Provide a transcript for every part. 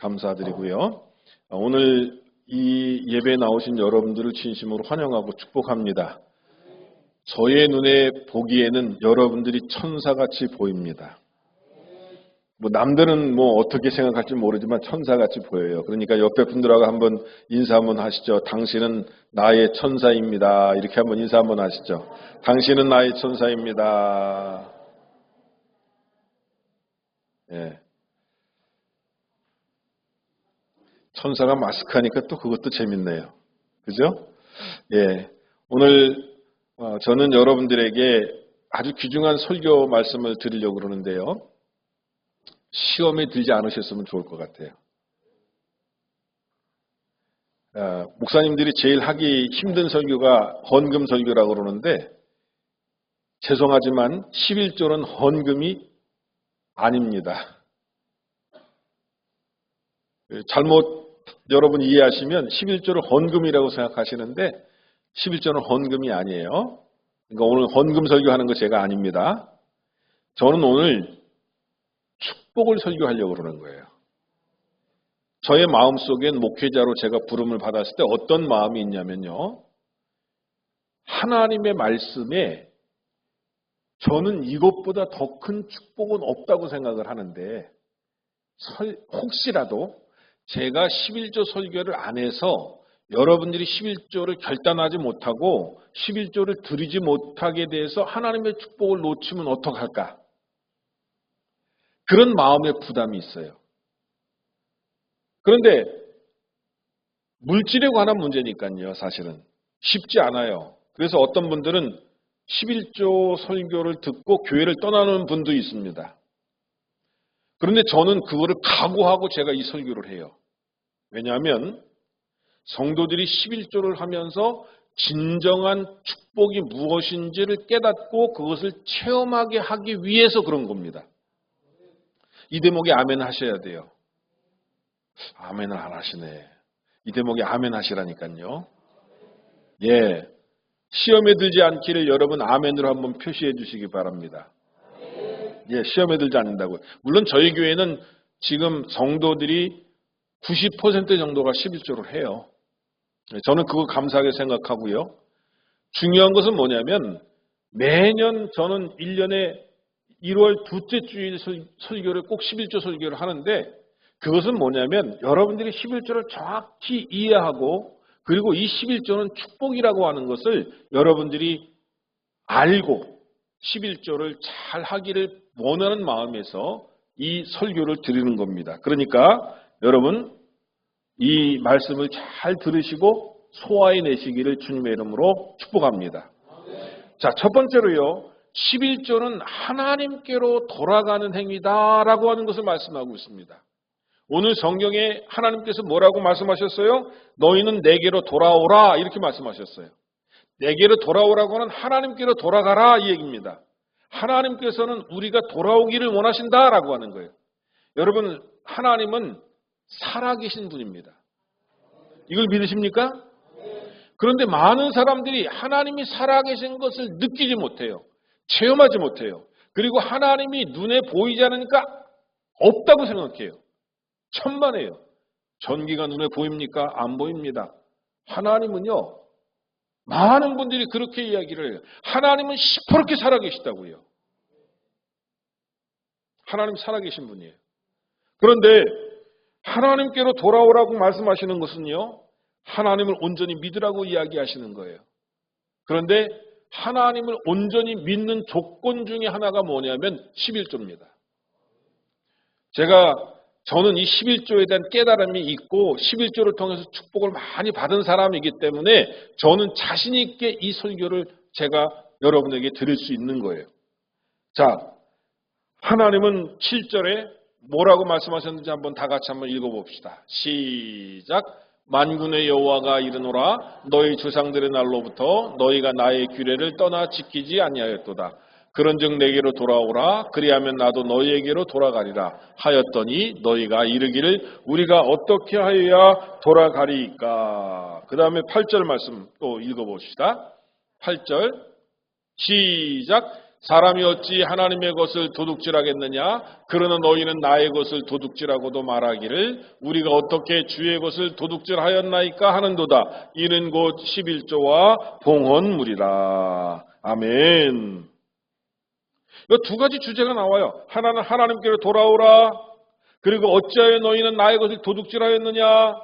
감사드리고요. 오늘 이 예배에 나오신 여러분들을 진심으로 환영하고 축복합니다. 저의 눈에 보기에는 여러분들이 천사같이 보입니다. 남들은 어떻게 생각할지 모르지만 천사같이 보여요. 그러니까 옆에 분들하고 한번 인사 한번 하시죠. 당신은 나의 천사입니다. 이렇게 한번 인사 한번 하시죠. 당신은 나의 천사입니다. 예. 천사가 마스크 하니까 또 그것도 재밌네요. 그죠? 예. 오늘 저는 여러분들에게 아주 귀중한 설교 말씀을 드리려고 그러는데요. 시험에 들지 않으셨으면 좋을 것 같아요. 목사님들이 제일 하기 힘든 설교가 헌금 설교라고 그러는데 죄송하지만 11조는 헌금이 아닙니다. 잘못 여러분 이해하시면 11조를 헌금이라고 생각하시는데 11조는 헌금이 아니에요. 그러니까 오늘 헌금 설교하는 거 제가 아닙니다. 저는 오늘 축복을 설교하려고 그러는 거예요. 저의 마음속엔 목회자로 제가 부름을 받았을 때 어떤 마음이 있냐면요. 하나님의 말씀에 저는 이것보다 더 큰 축복은 없다고 생각을 하는데 혹시라도 제가 11조 설교를 안 해서 여러분들이 11조를 결단하지 못하고 11조를 드리지 못하게 돼서 하나님의 축복을 놓치면 어떡할까? 그런 마음의 부담이 있어요. 그런데 물질에 관한 문제니까요. 사실은 쉽지 않아요. 그래서 어떤 분들은 11조 설교를 듣고 교회를 떠나는 분도 있습니다. 그런데 저는 그거를 각오하고 제가 이 설교를 해요. 왜냐하면 성도들이 11조를 하면서 진정한 축복이 무엇인지를 깨닫고 그것을 체험하게 하기 위해서 그런 겁니다. 이 대목에 아멘 하셔야 돼요. 아멘을 안 하시네. 이 대목에 아멘 하시라니까요. 예, 시험에 들지 않기를 여러분 아멘으로 한번 표시해 주시기 바랍니다. 예, 시험에 들지 않는다고요. 물론 저희 교회는 지금 성도들이 90% 정도가 11조를 해요. 저는 그거 감사하게 생각하고요. 중요한 것은 뭐냐면 매년 저는 1년에 1월 둘째 주일 설교를 꼭 11조 설교를 하는데 그것은 뭐냐면 여러분들이 11조를 정확히 이해하고 그리고 이 11조는 축복이라고 하는 것을 여러분들이 알고 11조를 잘 하기를 원하는 마음에서 이 설교를 드리는 겁니다. 그러니까 여러분 이 말씀을 잘 들으시고 소화해내시기를 주님의 이름으로 축복합니다. 자, 첫 번째로요. 11조는 하나님께로 돌아가는 행위다라고 하는 것을 말씀하고 있습니다. 오늘 성경에 하나님께서 뭐라고 말씀하셨어요? 너희는 내게로 돌아오라 이렇게 말씀하셨어요. 내게로 돌아오라고 하는 하나님께로 돌아가라 이 얘기입니다. 하나님께서는 우리가 돌아오기를 원하신다라고 하는 거예요. 여러분 하나님은 살아계신 분입니다. 이걸 믿으십니까? 그런데 많은 사람들이 하나님이 살아계신 것을 느끼지 못해요. 체험하지 못해요. 그리고 하나님이 눈에 보이지 않으니까 없다고 생각해요. 천만에요. 전기가 눈에 보입니까? 안 보입니다. 하나님은요. 많은 분들이 그렇게 이야기를 해요. 하나님은 시퍼렇게 살아계시다고요. 하나님 살아계신 분이에요. 그런데 하나님께로 돌아오라고 말씀하시는 것은요. 하나님을 온전히 믿으라고 이야기하시는 거예요. 그런데 하나님을 온전히 믿는 조건 중에 하나가 뭐냐면 11조입니다. 저는 이 11조에 대한 깨달음이 있고 11조를 통해서 축복을 많이 받은 사람이기 때문에 저는 자신 있게 이 설교를 제가 여러분에게 드릴 수 있는 거예요. 자, 하나님은 7절에 뭐라고 말씀하셨는지 한번 다 같이 한번 읽어봅시다. 시작. 만군의 여호와가 이르노라 너희 조상들의 날로부터 너희가 나의 규례를 떠나 지키지 아니하였도다. 그런즉 내게로 돌아오라 그리하면 나도 너희에게로 돌아가리라 하였더니 너희가 이르기를 우리가 어떻게 하여야 돌아가리까. 그 다음에 8절 말씀 또 읽어봅시다. 8절 시작. 사람이 어찌 하나님의 것을 도둑질하겠느냐? 그러나 너희는 나의 것을 도둑질하고도 말하기를 우리가 어떻게 주의 것을 도둑질하였나이까 하는도다. 이는 곧 11조와 봉헌물이라. 아멘. 이 두 가지 주제가 나와요. 하나는 하나님께로 돌아오라. 그리고 어찌하여 너희는 나의 것을 도둑질하였느냐?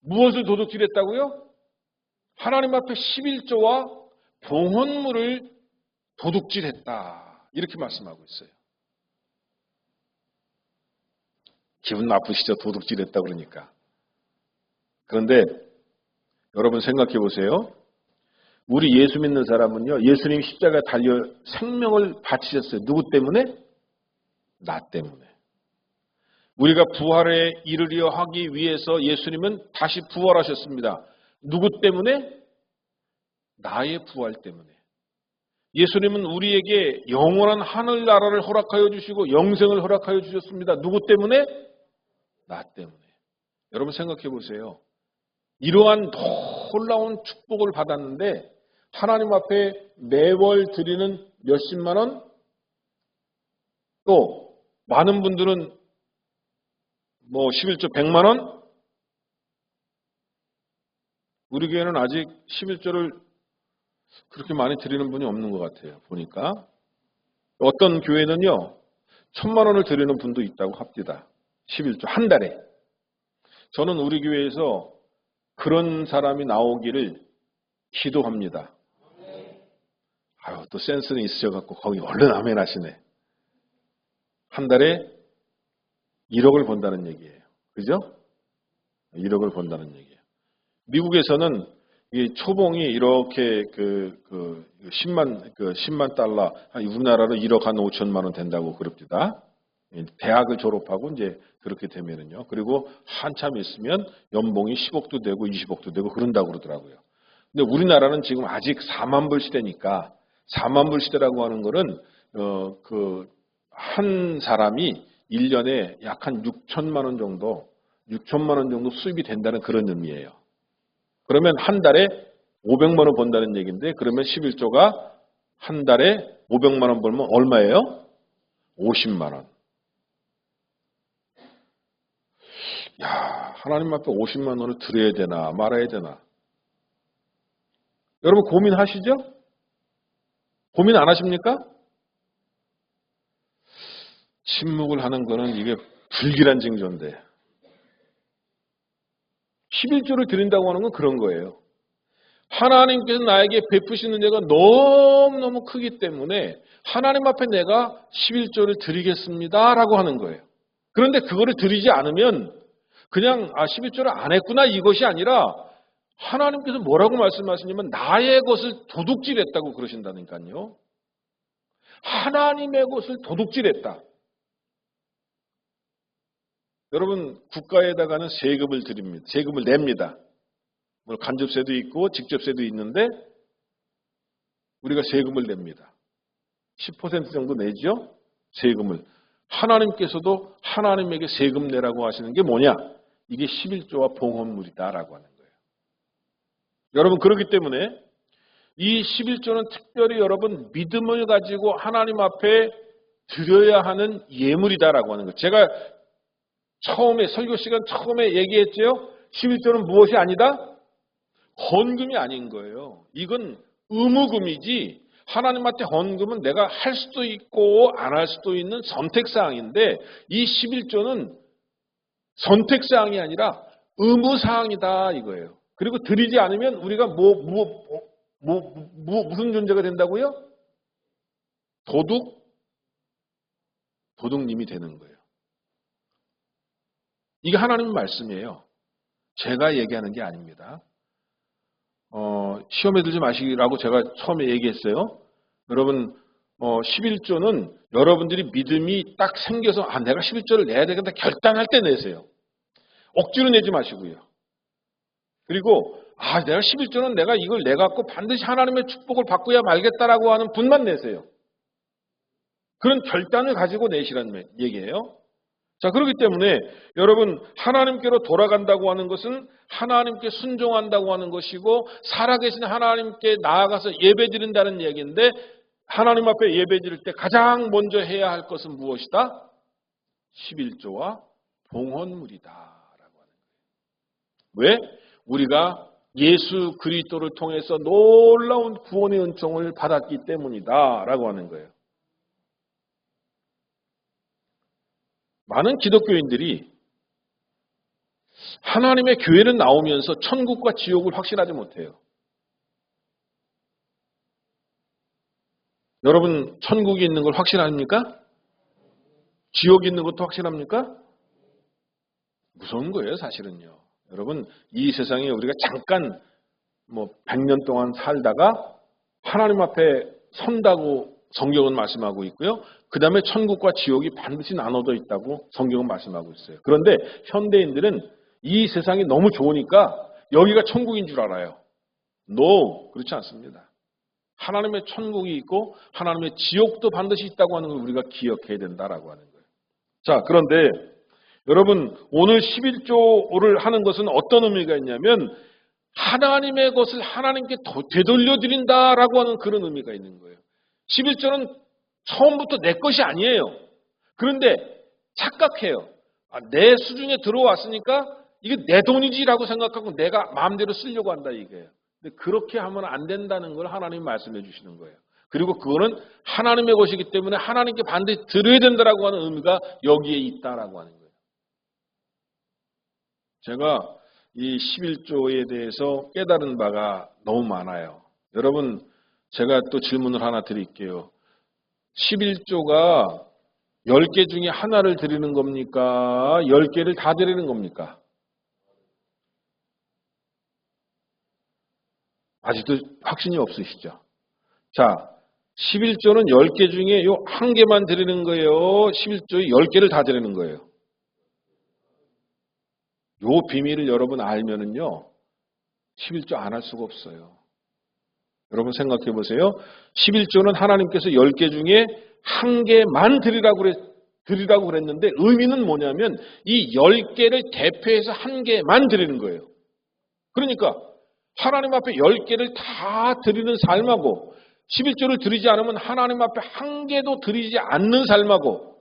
무엇을 도둑질했다고요? 하나님 앞에 11조와 봉헌물을 도둑질했다. 이렇게 말씀하고 있어요. 기분 나쁘시죠? 도둑질했다 그러니까. 그런데 여러분 생각해 보세요. 우리 예수 믿는 사람은요. 예수님이 십자가에 달려 생명을 바치셨어요. 누구 때문에? 나 때문에. 우리가 부활에 이르려 하기 위해서 예수님은 다시 부활하셨습니다. 누구 때문에? 나의 부활 때문에. 예수님은 우리에게 영원한 하늘나라를 허락하여 주시고 영생을 허락하여 주셨습니다. 누구 때문에? 나 때문에. 여러분 생각해 보세요. 이러한 놀라운 축복을 받았는데 하나님 앞에 매월 드리는 몇십만 원? 또 많은 분들은 11조 100만 원? 우리 교회는 아직 11조를 그렇게 많이 드리는 분이 없는 것 같아요. 보니까. 어떤 교회는요. 1000만 원을 드리는 분도 있다고 합니다. 11조 한 달에. 저는 우리 교회에서 그런 사람이 나오기를 기도합니다. 아유, 또 센스는 있으셔갖고 거기 얼른 아멘 하시네. 한 달에 1억을 번다는 얘기예요. 그죠? 1억을 번다는 얘기예요. 미국에서는 이 초봉이 이렇게 10만 달러, 우리나라로 1억 한 5천만 원 된다고 그럽니다. 대학을 졸업하고 이제 그렇게 되면은요. 그리고 한참 있으면 연봉이 10억도 되고 20억도 되고 그런다고 그러더라고요. 근데 우리나라는 지금 아직 4만 불 시대니까 4만 불 시대라고 하는 거는 한 사람이 1년에 약 한 6천만 원 정도 수입이 된다는 그런 의미예요. 그러면 한 달에 500만 원 번다는 얘기인데 그러면 11조가 한 달에 500만 원 벌면 얼마예요? 50만 원. 야, 하나님 앞에 50만 원을 드려야 되나 말아야 되나? 여러분 고민하시죠? 고민 안 하십니까? 침묵을 하는 거는 이게 불길한 징조인데 11조를 드린다고 하는 건 그런 거예요. 하나님께서 나에게 베푸시는 은혜가 너무너무 크기 때문에 하나님 앞에 내가 11조를 드리겠습니다 라고 하는 거예요. 그런데 그거를 드리지 않으면 그냥 11조를 안 했구나 이것이 아니라 하나님께서 뭐라고 말씀하시냐면 나의 것을 도둑질했다고 그러신다니까요. 하나님의 것을 도둑질했다. 여러분 국가에다가는 세금을 드립니다. 세금을 냅니다. 간접세도 있고 직접세도 있는데 우리가 세금을 냅니다. 10% 정도 내죠? 세금을. 하나님께서도 하나님에게 세금 내라고 하시는 게 뭐냐? 이게 11조와 봉헌물이다라고 하는 거예요. 여러분 그렇기 때문에 이 11조는 특별히 여러분 믿음을 가지고 하나님 앞에 드려야 하는 예물이다라고 하는 거예요. 제가 처음에 설교 시간 처음에 얘기했죠. 11조는 무엇이 아니다? 헌금이 아닌 거예요. 이건 의무금이지 하나님한테 헌금은 내가 할 수도 있고 안 할 수도 있는 선택사항인데 이 11조는 선택사항이 아니라 의무사항이다 이거예요. 그리고 드리지 않으면 우리가 무슨 존재가 된다고요? 도둑님이 되는 거예요. 이게 하나님의 말씀이에요. 제가 얘기하는 게 아닙니다. 시험에 들지 마시라고 제가 처음에 얘기했어요. 여러분 11조는 여러분들이 믿음이 딱 생겨서 내가 11조를 내야 되겠다 결단할 때 내세요. 억지로 내지 마시고요. 그리고 내가 11조는 내가 이걸 내갖고 반드시 하나님의 축복을 받고야 말겠다라고 하는 분만 내세요. 그런 결단을 가지고 내시라는 얘기예요. 자, 그렇기 때문에 여러분 하나님께로 돌아간다고 하는 것은 하나님께 순종한다고 하는 것이고 살아계신 하나님께 나아가서 예배드린다는 얘기인데 하나님 앞에 예배 드릴 때 가장 먼저 해야 할 것은 무엇이다? 11조와 봉헌물이다 라고 하는 거예요. 왜? 우리가 예수 그리스도를 통해서 놀라운 구원의 은총을 받았기 때문이다 라고 하는 거예요. 많은 기독교인들이 하나님의 교회를 나오면서 천국과 지옥을 확신하지 못해요. 여러분 천국이 있는 걸 확신합니까? 지옥이 있는 것도 확신합니까? 무서운 거예요 사실은요. 여러분 이 세상에 우리가 잠깐 100년 동안 살다가 하나님 앞에 선다고 성경은 말씀하고 있고요. 그 다음에 천국과 지옥이 반드시 나눠져 있다고 성경은 말씀하고 있어요. 그런데 현대인들은 이 세상이 너무 좋으니까 여기가 천국인 줄 알아요. No, 그렇지 않습니다. 하나님의 천국이 있고 하나님의 지옥도 반드시 있다고 하는 걸 우리가 기억해야 된다라고 하는 거예요. 자, 그런데 여러분 오늘 11조를 하는 것은 어떤 의미가 있냐면 하나님의 것을 하나님께 되돌려 드린다라고 하는 그런 의미가 있는 거예요. 11조는 처음부터 내 것이 아니에요. 그런데 착각해요. 내 수준에 들어왔으니까 이게 내 돈이지라고 생각하고 내가 마음대로 쓰려고 한다 이게요. 근데 그렇게 하면 안 된다는 걸 하나님이 말씀해 주시는 거예요. 그리고 그거는 하나님의 것이기 때문에 하나님께 반드시 드려야 된다라고 하는 의미가 여기에 있다라고 하는 거예요. 제가 이 11조에 대해서 깨달은 바가 너무 많아요. 여러분 제가 또 질문을 하나 드릴게요. 11조가 10개 중에 하나를 드리는 겁니까? 10개를 다 드리는 겁니까? 아직도 확신이 없으시죠? 자, 11조는 10개 중에 요 한 개만 드리는 거예요? 11조에 10개를 다 드리는 거예요? 요 비밀을 여러분 알면은요, 11조 안 할 수가 없어요. 여러분 생각해 보세요. 11조는 하나님께서 10개 중에 한 개만 드리라고 그랬는데 의미는 뭐냐면 이 10개를 대표해서 한 개만 드리는 거예요. 그러니까 하나님 앞에 10개를 다 드리는 삶하고 11조를 드리지 않으면 하나님 앞에 한 개도 드리지 않는 삶하고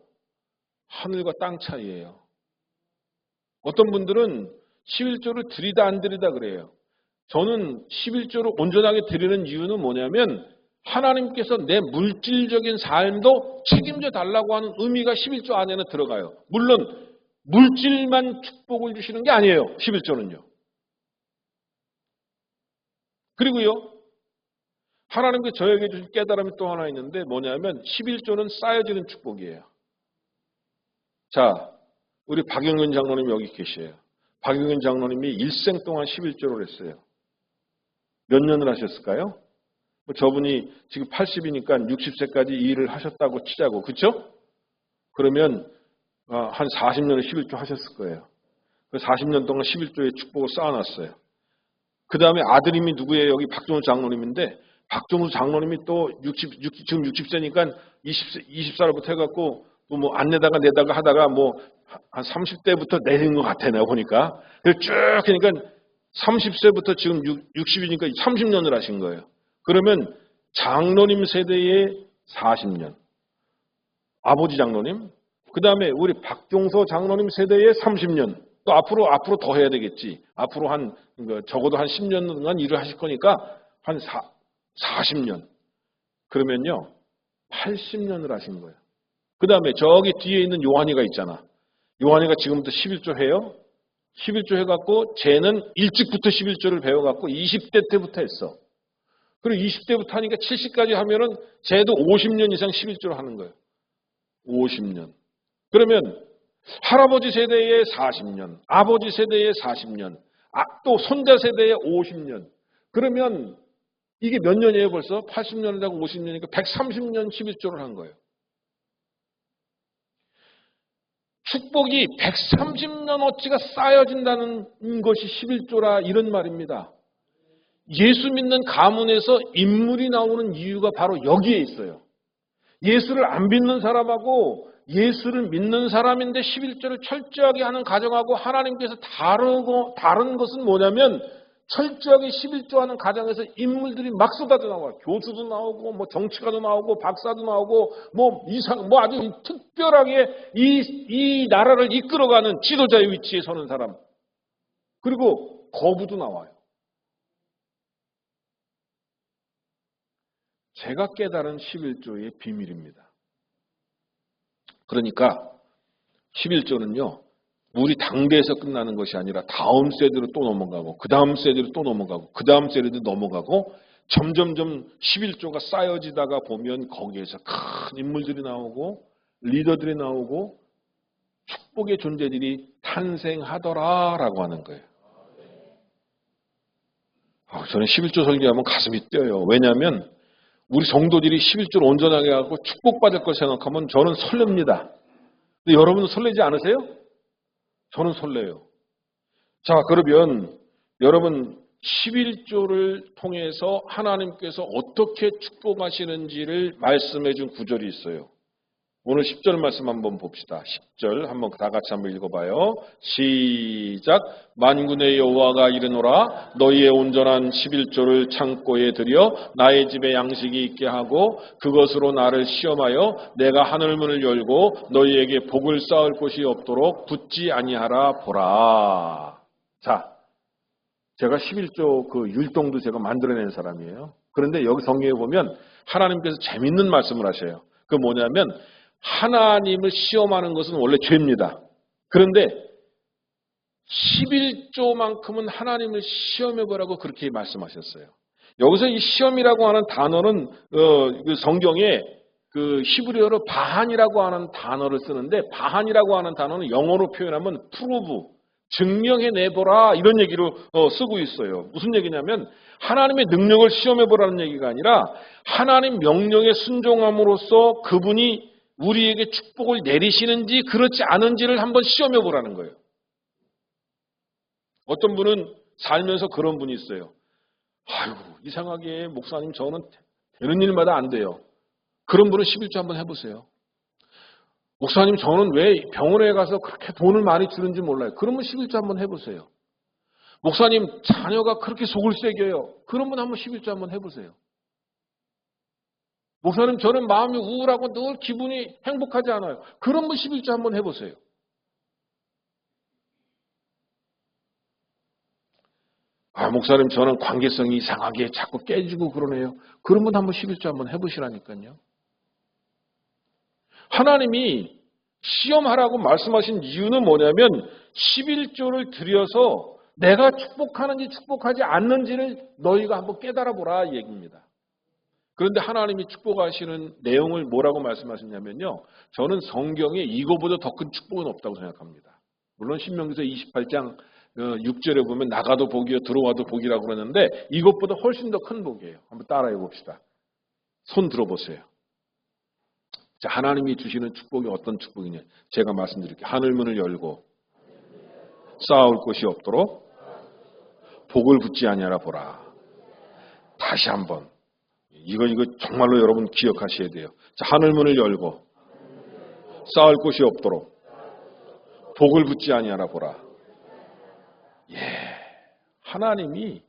하늘과 땅 차이예요. 어떤 분들은 11조를 드리다 안 드리다 그래요. 저는 11조를 온전하게 드리는 이유는 뭐냐면 하나님께서 내 물질적인 삶도 책임져 달라고 하는 의미가 11조 안에는 들어가요. 물론 물질만 축복을 주시는 게 아니에요. 11조는요. 그리고요. 하나님께 저에게 주신 깨달음이 또 하나 있는데 뭐냐면 11조는 쌓여지는 축복이에요. 자, 우리 박영근 장로님 여기 계셔요. 박영근 장로님이 일생 동안 11조를 했어요. 몇 년을 하셨을까요? 저분이 지금 80이니까 60세까지 이 일을 하셨다고 치자고. 그렇죠? 그러면 한 40년을 11조 하셨을 거예요. 40년 동안 11조의 축복을 쌓아놨어요. 그 다음에 아들님이 누구예요? 여기 박종수 장로님인데 박종수 장로님이 또 지금 60세니까 20살부터 해갖고 또 뭐 안 내다가 하다가 뭐 한 30대부터 내린 것 같아, 내가 보니까. 쭉 하니까 30세부터 지금 60이니까 30년을 하신 거예요. 그러면 장로님 세대에 40년. 아버지 장로님. 그 다음에 우리 박종서 장로님 세대에 30년. 또 앞으로 더 해야 되겠지. 앞으로 적어도 한 10년 동안 일을 하실 거니까 한 40년. 그러면요. 80년을 하신 거예요. 그 다음에 저기 뒤에 있는 요한이가 있잖아. 요한이가 지금부터 11조 해요. 11조 해갖고 쟤는 일찍부터 11조를 배워갖고 20대 때부터 했어. 그리고 20대부터 하니까 70까지 하면은 쟤도 50년 이상 11조를 하는 거예요. 50년. 그러면 할아버지 세대에 40년, 아버지 세대에 40년, 또 손자 세대에 50년. 그러면 이게 몇 년이에요 벌써? 80년이라고 50년이니까 130년 11조를 한 거예요. 축복이 130년어치가 쌓여진다는 것이 11조라 이런 말입니다. 예수 믿는 가문에서 인물이 나오는 이유가 바로 여기에 있어요. 예수를 안 믿는 사람하고 예수를 믿는 사람인데 11조를 철저하게 하는 가정하고 하나님께서 다른 것은 뭐냐면 철저하게 11조하는 가정에서 인물들이 막 쏟아져 나와요. 교수도 나오고, 뭐 정치가도 나오고, 박사도 나오고, 뭐 아주 특별하게 이 나라를 이끌어가는 지도자의 위치에 서는 사람. 그리고 거부도 나와요. 제가 깨달은 11조의 비밀입니다. 그러니까 11조는요. 우리 당대에서 끝나는 것이 아니라 다음 세대로 또 넘어가고 그 다음 세대로 또 넘어가고 그 다음 세대로 넘어가고 점점점 11조가 쌓여지다가 보면 거기에서 큰 인물들이 나오고 리더들이 나오고 축복의 존재들이 탄생하더라라고 하는 거예요. 저는 11조 설교하면 가슴이 뛰어요. 왜냐하면 우리 성도들이 11조를 온전하게 하고 축복받을 걸 생각하면 저는 설렙니다. 근데 여러분은 설레지 않으세요? 저는 설레요. 자, 그러면 여러분 11조를 통해서 하나님께서 어떻게 축복하시는지를 말씀해 준 구절이 있어요. 오늘 10절 말씀 한번 봅시다. 10절 한번 다 같이 한번 읽어봐요. 시작. 만군의 여호와가 이르노라 너희의 온전한 11조를 창고에 들여 나의 집에 양식이 있게 하고 그것으로 나를 시험하여 내가 하늘문을 열고 너희에게 복을 쌓을 곳이 없도록 붙지 아니하라 보라. 자, 제가 11조 그 율동도 제가 만들어낸 사람이에요. 그런데 여기 성경에 보면 하나님께서 재밌는 말씀을 하셔요. 그 뭐냐면 하나님을 시험하는 것은 원래 죄입니다. 그런데 11조만큼은 하나님을 시험해보라고 그렇게 말씀하셨어요. 여기서 이 시험이라고 하는 단어는 그 성경에 그 히브리어로 바한이라고 하는 단어를 쓰는데 바한이라고 하는 단어는 영어로 표현하면 프로브, 증명해내보라 이런 얘기로 쓰고 있어요. 무슨 얘기냐면 하나님의 능력을 시험해보라는 얘기가 아니라 하나님 명령에 순종함으로써 그분이 우리에게 축복을 내리시는지 그렇지 않은지를 한번 시험해 보라는 거예요. 어떤 분은 살면서 그런 분이 있어요. 아이고 이상하게 목사님 저는 되는 일마다 안 돼요. 그런 분은 11조 한번 해보세요. 목사님 저는 왜 병원에 가서 그렇게 돈을 많이 주는지 몰라요. 그러면 11조 한번 해보세요. 목사님 자녀가 그렇게 속을 새겨요. 그런 분 한번 11조 한번 해보세요. 목사님 저는 마음이 우울하고 늘 기분이 행복하지 않아요. 그런 분 11조 한번 해보세요. 목사님 저는 관계성이 이상하게 자꾸 깨지고 그러네요. 그런 분 한번 11조 한번 해보시라니까요. 하나님이 시험하라고 말씀하신 이유는 뭐냐면 11조를 들여서 내가 축복하는지 축복하지 않는지를 너희가 한번 깨달아 보라 이 얘기입니다. 그런데 하나님이 축복하시는 내용을 뭐라고 말씀하셨냐면요. 저는 성경에 이거보다 더 큰 축복은 없다고 생각합니다. 물론 신명기서 28장 6절에 보면 나가도 복이요 들어와도 복이라고 그러는데 이것보다 훨씬 더 큰 복이에요. 한번 따라해 봅시다. 손 들어보세요. 자, 하나님이 주시는 축복이 어떤 축복이냐. 제가 말씀드릴게요. 하늘문을 열고 쌓아올 곳이 없도록 복을 붙지 아니하라 보라. 다시 한번. 이거 정말로 여러분 기억하셔야 돼요. 자, 하늘문을 열고 쌓을 곳이 없도록 복을 붙지 아니하라 보라. 하나님이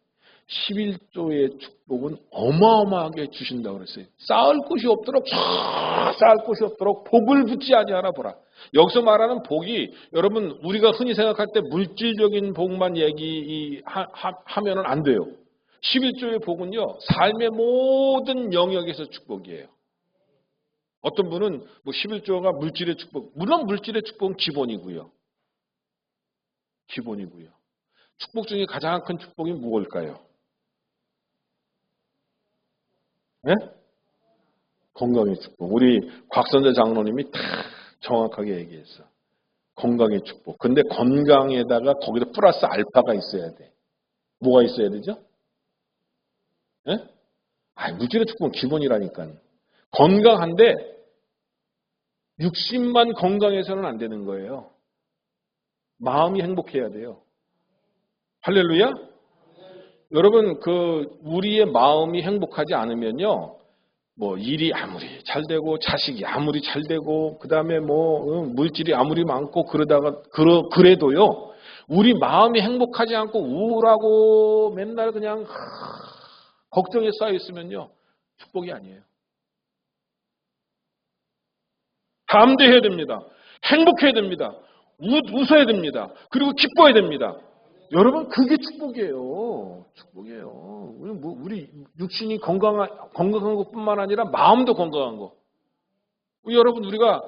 11조의 축복은 어마어마하게 주신다고 그랬어요. 쌓을 곳이 없도록 쌓을 곳이 없도록 복을 붙지 아니하라 보라. 여기서 말하는 복이 여러분 우리가 흔히 생각할 때 물질적인 복만 얘기하면은 안 돼요. 11조의 복은요, 삶의 모든 영역에서 축복이에요. 어떤 분은 뭐 11조가 물질의 축복, 물론 물질의 축복은 기본이고요. 기본이고요. 축복 중에 가장 큰 축복이 무엇일까요? 네? 건강의 축복. 우리 곽선재 장로님이 다 정확하게 얘기했어. 건강의 축복. 근데 건강에다가 거기다 플러스 알파가 있어야 돼. 뭐가 있어야 되죠? 예? 물질의 축복은 기본이라니까. 건강한데 육신만 건강해서는 안 되는 거예요. 마음이 행복해야 돼요. 할렐루야? 여러분 우리의 마음이 행복하지 않으면요. 뭐 일이 아무리 잘 되고 자식이 아무리 잘 되고 그다음에 물질이 아무리 많고 그러다가 그래도요. 우리 마음이 행복하지 않고 우울하고 맨날 그냥 걱정에 쌓여 있으면요, 축복이 아니에요. 담대해야 됩니다. 행복해야 됩니다. 웃어야 됩니다. 그리고 기뻐야 됩니다. 여러분, 그게 축복이에요. 축복이에요. 우리 육신이 건강한 것뿐만 아니라 마음도 건강한 거. 여러분, 우리가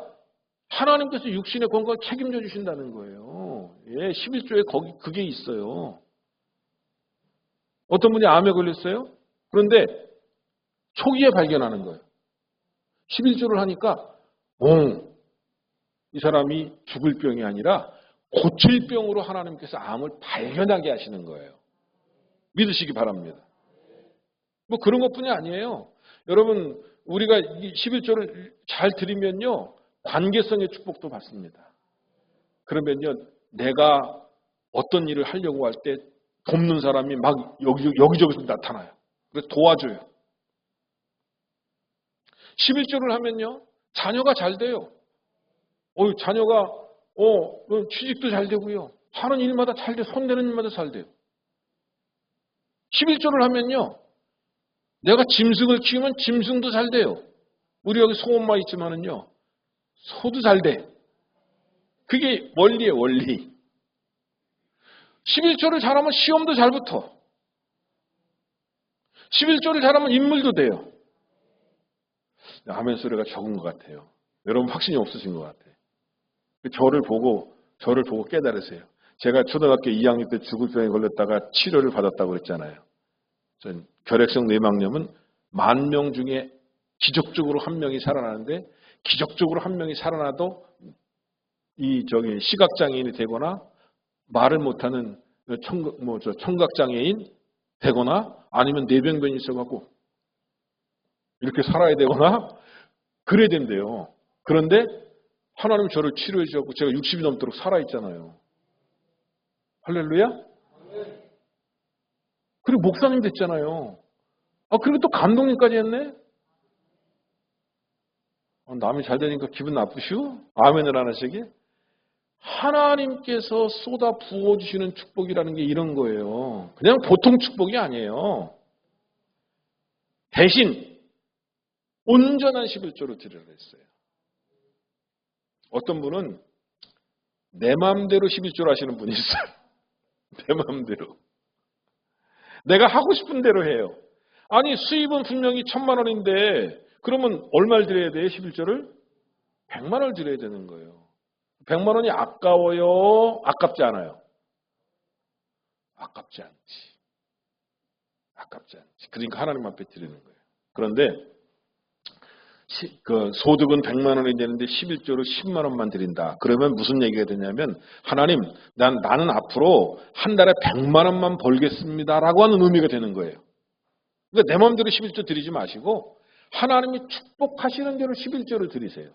하나님께서 육신의 건강을 책임져 주신다는 거예요. 예, 11조에 거기 그게 있어요. 어떤 분이 암에 걸렸어요? 그런데 초기에 발견하는 거예요. 11조를 하니까 이 사람이 죽을 병이 아니라 고칠 병으로 하나님께서 암을 발견하게 하시는 거예요. 믿으시기 바랍니다. 뭐 그런 것뿐이 아니에요. 여러분, 우리가 11조를 잘 드리면요, 관계성의 축복도 받습니다. 그러면요, 내가 어떤 일을 하려고 할 때 돕는 사람이 막 여기저기서 나타나요. 그래서 도와줘요. 11조를 하면요, 자녀가 잘 돼요. 자녀가 취직도 잘 되고요. 하는 일마다 잘 돼요. 손대는 일마다 잘 돼요. 11조를 하면요, 내가 짐승을 키우면 짐승도 잘 돼요. 우리 여기 소 엄마 있지만은요, 소도 잘 돼. 그게 원리예요, 원리. 11조를 잘하면 시험도 잘 붙어. 11조를 잘하면 인물도 돼요. 아멘 소리가 적은 것 같아요. 여러분 확신이 없으신 것 같아요. 저를 보고 깨달으세요. 제가 초등학교 2학년 때 죽을 병에 걸렸다가 치료를 받았다고 그랬잖아요. 전 결핵성 뇌막염은 10,000명 중에 기적적으로 한 명이 살아나는데, 기적적으로 한 명이 살아나도 시각장애인이 되거나 말을 못하는 청각장애인 되거나 아니면 뇌병변이 있어갖고 이렇게 살아야 되거나 그래야 된대요. 그런데 하나님 저를 치료해 주셨고 제가 60이 넘도록 살아있잖아요. 할렐루야? 그리고 목사님 됐잖아요. 그리고 또 감독님까지 했네? 남이 잘 되니까 기분 나쁘시오? 아멘을 안 하시게? 하나님께서 쏟아 부어주시는 축복이라는 게 이런 거예요. 그냥 보통 축복이 아니에요. 대신 온전한 11조를 드리라 했어요. 어떤 분은 내 마음대로 11조를 하시는 분이 있어요. 내 마음대로. 내가 하고 싶은 대로 해요. 아니, 수입은 분명히 1,000만 원인데 그러면 얼마를 드려야 돼요? 11조를? 100만 원을 드려야 되는 거예요. 100만 원이 아까워요? 아깝지 않아요? 아깝지 않지. 아깝지 않지. 그러니까 하나님 앞에 드리는 거예요. 그런데 소득은 100만 원이 되는데 11조를 10만 원만 드린다. 그러면 무슨 얘기가 되냐면, 하나님, 나는 앞으로 한 달에 100만 원만 벌겠습니다라고 하는 의미가 되는 거예요. 그러니까 내 마음대로 11조 드리지 마시고 하나님이 축복하시는 대로 11조를 드리세요.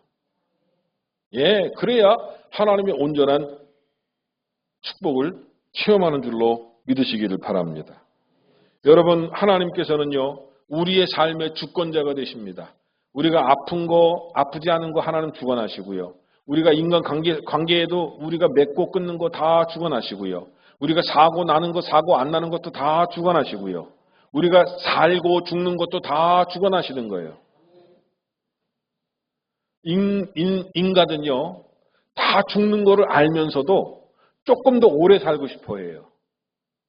예, 그래야 하나님의 온전한 축복을 체험하는 줄로 믿으시기를 바랍니다. 여러분, 하나님께서는요, 우리의 삶의 주권자가 되십니다. 우리가 아픈 거, 아프지 않은 거 하나님 주관하시고요. 우리가 인간 관계에도 우리가 맺고 끊는 거 다 주관하시고요. 우리가 사고 나는 거, 사고 안 나는 것도 다 주관하시고요. 우리가 살고 죽는 것도 다 주관하시는 거예요. 인간은요, 다 죽는 거를 알면서도 조금 더 오래 살고 싶어 해요.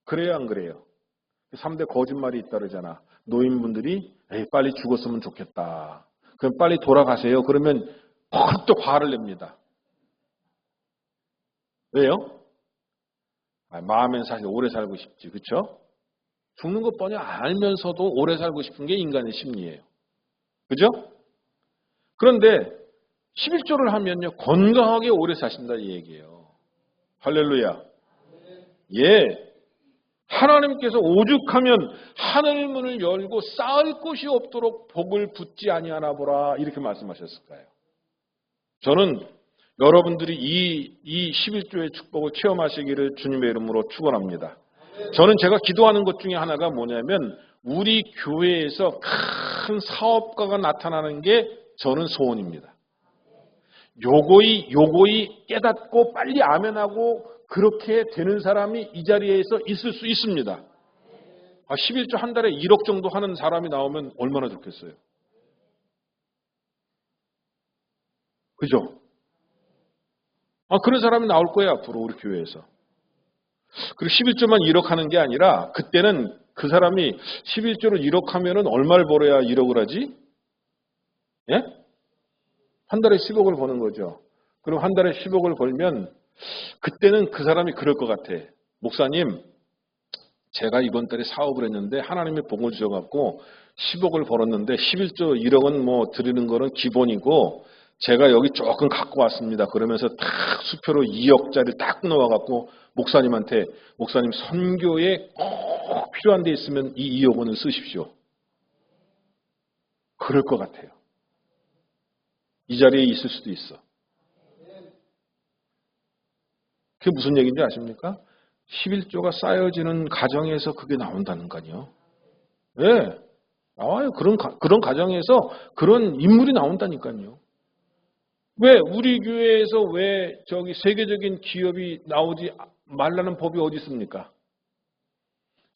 그래요, 안 그래요? 3대 거짓말이 있다 그러잖아. 노인분들이 빨리 죽었으면 좋겠다. 그럼 빨리 돌아가세요. 그러면 또 화를 냅니다. 왜요? 마음엔 사실 오래 살고 싶지, 그렇죠? 죽는 것 뻔히 알면서도 오래 살고 싶은 게 인간의 심리예요. 그죠? 그런데 11조를 하면요, 건강하게 오래 사신다 이 얘기예요. 할렐루야. 예. 하나님께서 오죽하면 하늘 문을 열고 쌓을 곳이 없도록 복을 붓지 아니하나 보라, 이렇게 말씀하셨을까요? 저는 여러분들이 이 11조의 축복을 체험하시기를 주님의 이름으로 축원합니다. 저는 제가 기도하는 것 중에 하나가 뭐냐면, 우리 교회에서 큰 사업가가 나타나는 게 저는 소원입니다. 요거이 깨닫고 빨리 아멘하고 그렇게 되는 사람이 이 자리에서 있을 수 있습니다. 11조 한 달에 1억 정도 하는 사람이 나오면 얼마나 좋겠어요. 그죠? 그런 사람이 나올 거예요, 앞으로 우리 교회에서. 그리고 11조만 1억 하는 게 아니라 그때는 그 사람이 11조를 1억 하면은 얼마를 벌어야 1억을 하지? 예? 한 달에 10억을 버는 거죠. 그럼 한 달에 10억을 벌면 그때는 그 사람이 그럴 것 같아. 목사님, 제가 이번 달에 사업을 했는데 하나님의 복을 주셔갖고 10억을 벌었는데 11조 1억은 뭐 드리는 거는 기본이고 제가 여기 조금 갖고 왔습니다. 그러면서 딱 수표로 2억짜리를 딱 넣어갖고 목사님한테 목사님 선교에 꼭 필요한 데 있으면 이 2억 원을 쓰십시오. 그럴 것 같아요. 이 자리에 있을 수도 있어. 그게 무슨 얘기인지 아십니까? 11조가 쌓여지는 가정에서 그게 나온다는 거요. 네, 나와요. 그런 가정에서 그런 인물이 나온다니까요. 왜 우리 교회에서 왜 저기 세계적인 기업이 나오지 말라는 법이 어디 있습니까?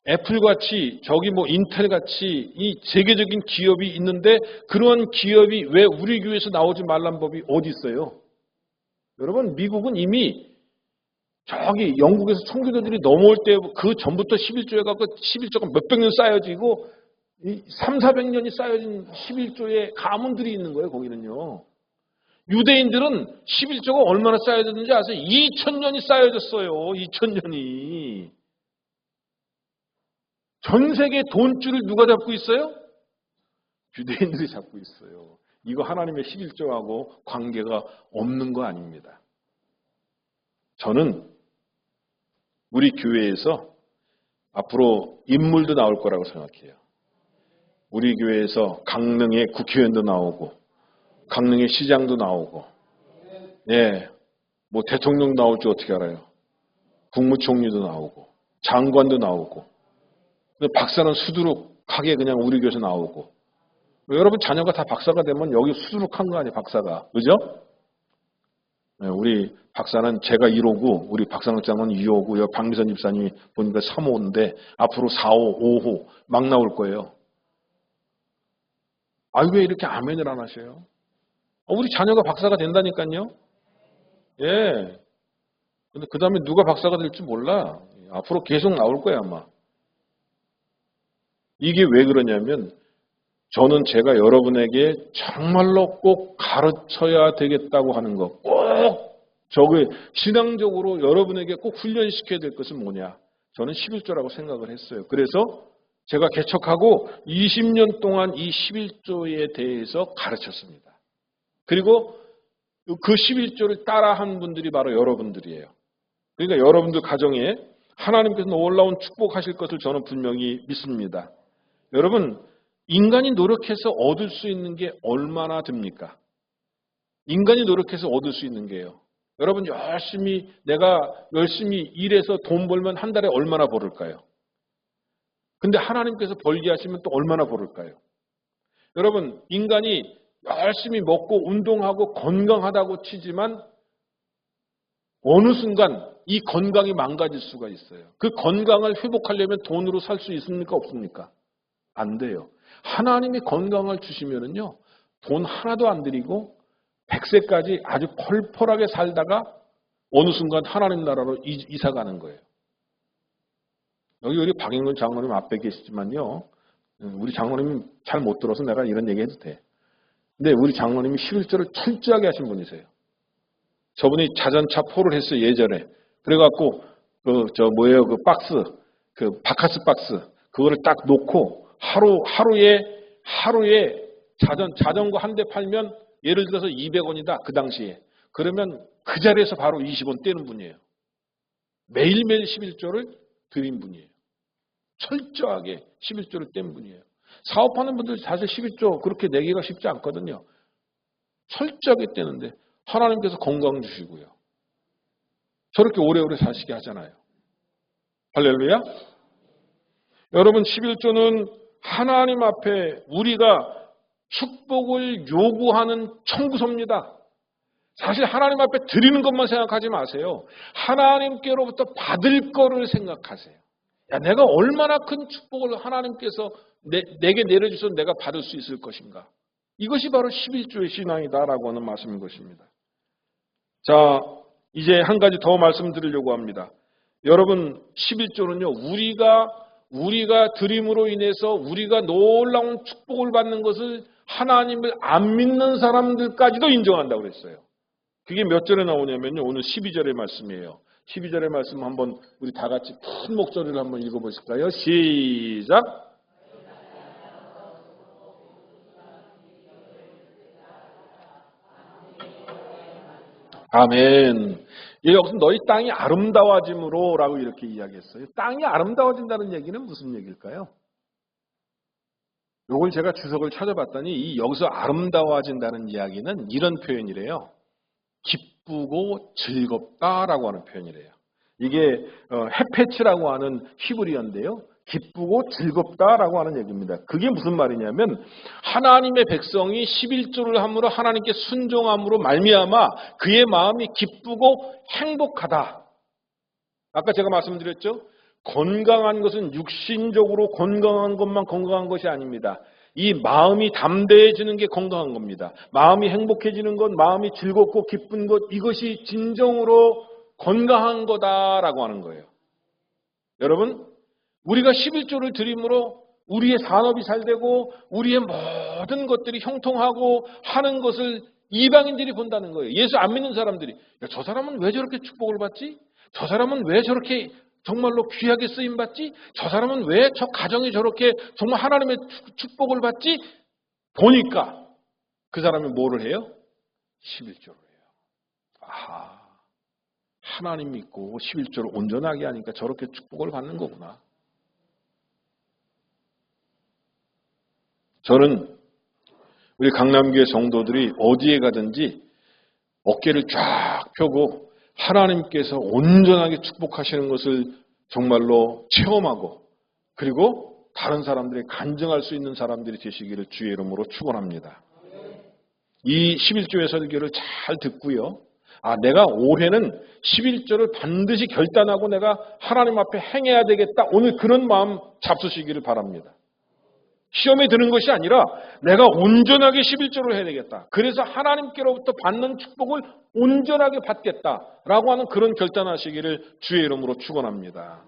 애플같이 저기 뭐 인텔같이 이 세계적인 기업이 있는데 그런 기업이 왜 우리 교회에서 나오지 말라는 법이 어디 있어요? 여러분, 미국은 이미 저기 영국에서 청교도들이 넘어올 때 그 전부터 11조에 갖고 11조가 몇백 년 쌓여지고 3, 400년이 쌓여진 11조의 가문들이 있는 거예요. 거기는요. 유대인들은 11조가 얼마나 쌓여졌는지 아세요? 2000년이 쌓여졌어요. 2000년이. 전 세계 돈줄을 누가 잡고 있어요? 유대인들이 잡고 있어요. 이거 하나님의 11조하고 관계가 없는 거 아닙니다. 저는 우리 교회에서 앞으로 인물도 나올 거라고 생각해요. 우리 교회에서 강릉의 국회의원도 나오고 강릉의 시장도 나오고 예, 뭐 대통령 나올 줄 어떻게 알아요? 국무총리도 나오고 장관도 나오고 박사는 수두룩하게 그냥 우리 교회에서 나오고 여러분 자녀가 다 박사가 되면 여기 수두룩한 거 아니에요? 박사가. 그죠? 네, 우리 박사는 제가 1호고 우리 박사장은 2호고 여기 박미선 집사님이 보니까 3호인데 앞으로 4호, 5호 막 나올 거예요. 왜 이렇게 아멘을 안 하셔요? 우리 자녀가 박사가 된다니까요. 예. 근데 그 다음에 누가 박사가 될지 몰라. 앞으로 계속 나올 거야 아마. 이게 왜 그러냐면 저는 제가 여러분에게 정말로 꼭 가르쳐야 되겠다고 하는 거, 꼭 저게 신앙적으로 여러분에게 꼭 훈련시켜야 될 것은 뭐냐? 저는 11조라고 생각을 했어요. 그래서 제가 개척하고 20년 동안 이 11조에 대해서 가르쳤습니다. 그리고 그 11조를 따라한 분들이 바로 여러분들이에요. 그러니까 여러분들 가정에 하나님께서 놀라운 축복하실 것을 저는 분명히 믿습니다. 여러분, 인간이 노력해서 얻을 수 있는 게 얼마나 됩니까? 인간이 노력해서 얻을 수 있는 게요. 여러분 내가 열심히 일해서 돈 벌면 한 달에 얼마나 벌을까요? 근데 하나님께서 벌게 하시면 또 얼마나 벌을까요? 여러분, 인간이 열심히 먹고 운동하고 건강하다고 치지만 어느 순간 이 건강이 망가질 수가 있어요. 그 건강을 회복하려면 돈으로 살 수 있습니까? 없습니까? 안 돼요. 하나님이 건강을 주시면은요, 돈 하나도 안 드리고 100세까지 아주 펄펄하게 살다가 어느 순간 하나님 나라로 이사 가는 거예요. 여기 우리 박인근 장로님 앞에 계시지만요, 우리 장로님이 잘 못 들어서 내가 이런 얘기 해도 돼. 근데 우리 장로님이 11조를 철저하게 하신 분이세요. 저분이 자전차 포를 했어요, 예전에. 그래갖고, 그 박스, 그 바카스 박스, 그거를 딱 놓고 하루에 자전거 한 대 팔면 예를 들어서 200원이다, 그 당시에. 그러면 그 자리에서 바로 20원 떼는 분이에요. 매일매일 11조를 드린 분이에요. 철저하게 11조를 뗀 분이에요. 사업하는 분들 사실 11조 그렇게 내기가 쉽지 않거든요. 철저하게 떼는데 하나님께서 건강 주시고요. 저렇게 오래오래 사시게 하잖아요. 할렐루야. 여러분, 11조는 하나님 앞에 우리가 축복을 요구하는 청구서입니다. 사실 하나님 앞에 드리는 것만 생각하지 마세요. 하나님께로부터 받을 거를 생각하세요. 야, 내가 얼마나 큰 축복을 하나님께서 내게 내려주셔서 내가 받을 수 있을 것인가. 이것이 바로 11조의 신앙이다라고 하는 말씀인 것입니다. 자, 이제 한 가지 더 말씀드리려고 합니다. 여러분, 11조는요, 우리가 드림으로 인해서 우리가 놀라운 축복을 받는 것을 하나님을 안 믿는 사람들까지도 인정한다고 그랬어요. 그게 몇 절에 나오냐면요, 오늘 12절의 말씀이에요. 12절의 말씀 한번 우리 다 같이 큰 목소리를 한번 읽어보실까요? 시작! 아멘. 여기서 너희 땅이 아름다워짐으로 라고 이렇게 이야기했어요. 땅이 아름다워진다는 얘기는 무슨 얘기일까요? 요걸 제가 주석을 찾아봤더니 이 여기서 아름다워진다는 이야기는 이런 표현이래요. 기쁘고 즐겁다라고 하는 표현이래요. 이게 헤페츠라고 하는 히브리어인데요. 기쁘고 즐겁다라고 하는 얘기입니다. 그게 무슨 말이냐면 하나님의 백성이 11조를 함으로 하나님께 순종함으로 말미암아 그의 마음이 기쁘고 행복하다. 아까 제가 말씀드렸죠. 건강한 것은 육신적으로 건강한 것만 건강한 것이 아닙니다. 이 마음이 담대해지는 게 건강한 겁니다. 마음이 행복해지는 것, 마음이 즐겁고 기쁜 것, 이것이 진정으로 건강한 거다라고 하는 거예요. 여러분, 우리가 11조를 드림으로 우리의 산업이 잘 되고 우리의 모든 것들이 형통하고 하는 것을 이방인들이 본다는 거예요. 예수 안 믿는 사람들이, 야, 저 사람은 왜 저렇게 축복을 받지? 저 사람은 왜 저렇게 정말로 귀하게 쓰임받지? 저 사람은 왜 저 가정이 저렇게 정말 하나님의 축복을 받지? 보니까 그 사람이 뭐를 해요? 11조를 해요. 아하, 하나님 믿고 11조를 온전하게 하니까 저렇게 축복을 받는 거구나. 저는 우리 강남교회 성도들이 어디에 가든지 어깨를 쫙 펴고 하나님께서 온전하게 축복하시는 것을 정말로 체험하고 그리고 다른 사람들이 간증할 수 있는 사람들이 되시기를 주의 이름으로 축원합니다. 이 11조의 설교를 잘 듣고요. 아, 내가 올해는 11조를 반드시 결단하고 내가 하나님 앞에 행해야 되겠다. 오늘 그런 마음 잡수시기를 바랍니다. 시험에 드는 것이 아니라 내가 온전하게 11조를 해야 되겠다. 그래서 하나님께로부터 받는 축복을 온전하게 받겠다라고 하는 그런 결단하시기를 주의 이름으로 축원합니다.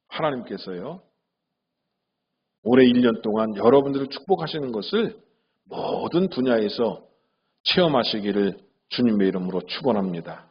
하나님께서요. 올해 1년 동안 여러분들을 축복하시는 것을 모든 분야에서 체험하시기를 주님의 이름으로 축원합니다.